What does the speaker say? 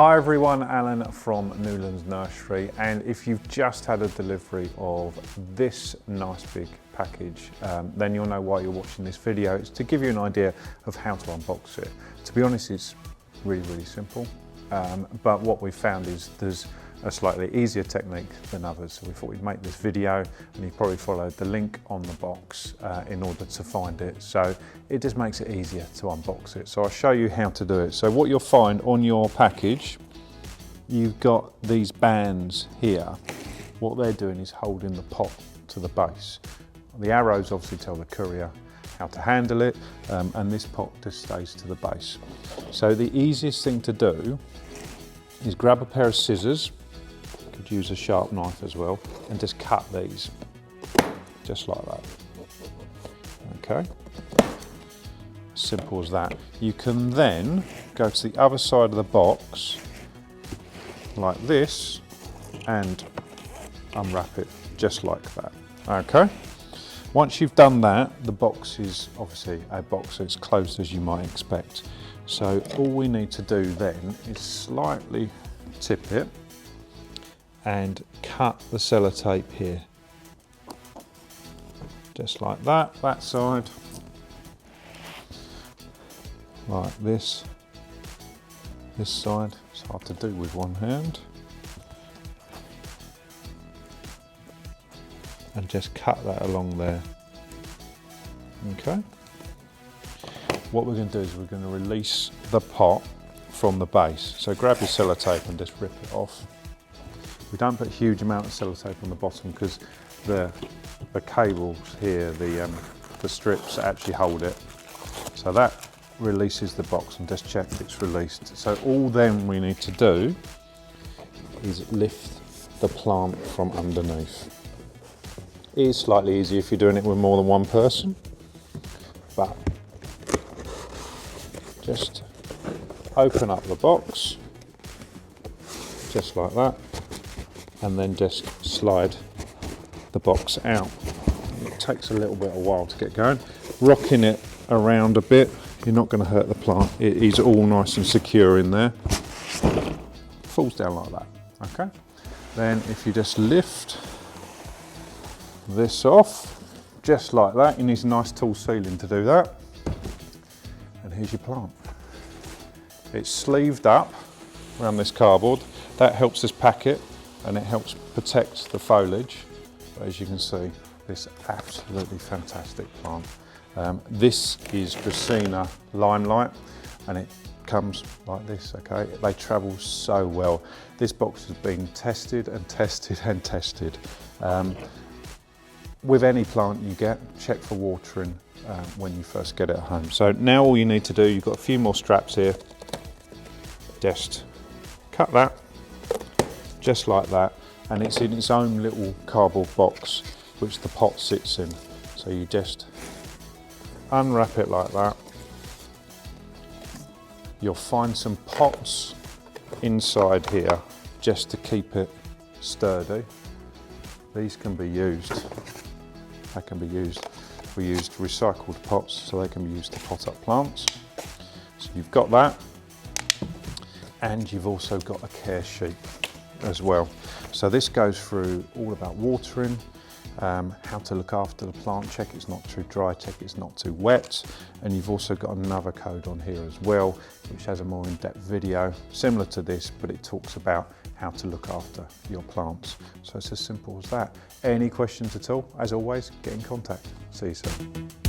Hi everyone, Alan from Newlands Nursery, and if you've just had a delivery of this nice big package, then you'll know why you're watching this video. It's to give you an idea of how to unbox it. To be honest, it's really simple, but what we found is there's a slightly easier technique than others, so we thought we'd make this video, and you probably followed the link on the box in order to find it, so it just makes it easier to unbox it. So I'll show you how to do it. So what you'll find on your package, you've got these bands here. What they're doing is holding the pot to the base. The arrows obviously tell the courier how to handle it, and this pot just stays to the base. So the easiest thing to do is grab a pair of scissors, could use a sharp knife as well, and just cut these, just like that. Okay, simple as that. You can then go to the other side of the box, like this, and unwrap it just like that. Okay, once you've done that, the box is obviously a box, so it's closed as you might expect. So all we need to do then is slightly tip it and cut the sellotape here. Just like that, that side. Like this. This side, it's hard to do with one hand. And just cut that along there. Okay. What we're going to do is we're going to release the pot from the base. So grab your sellotape and just rip it off. We don't put a huge amount of sellotape on the bottom because the cables here, the strips actually hold it. So that releases the box, and just check it's released. So all then we need to do is lift the plant from underneath. It is slightly easier if you're doing it with more than one person, but just open up the box, just like that, and then just slide the box out. It takes a little bit of a while to get going. Rocking it around a bit, you're not going to hurt the plant. It is all nice and secure in there. Falls down like that, okay? Then if you just lift this off, just like that, you need a nice tall ceiling to do that. And here's your plant. It's sleeved up around this cardboard. That helps us pack it, and it helps protect the foliage. But as you can see, this absolutely fantastic plant. This is Dracaena Limelight, and it comes like this, okay? They travel so well. This box has been tested and tested and tested. With any plant you get, check for watering when you first get it at home. So now all you need to do, you've got a few more straps here, just cut that, just like that, and it's in its own little cardboard box which the pot sits in. So you just unwrap it like that. You'll find some pots inside here just to keep it sturdy. These can be used. They can be used. We used recycled pots, so they can be used to pot up plants. So you've got that, and you've also got a care sheet as well. So this goes through all about watering, how to look after the plant, check it's not too dry, check it's not too wet, and you've also got another code on here as well, which has a more in-depth video similar to this, but it talks about how to look after your plants. So it's as simple as that. Any questions at all, as always, get in contact. See you soon.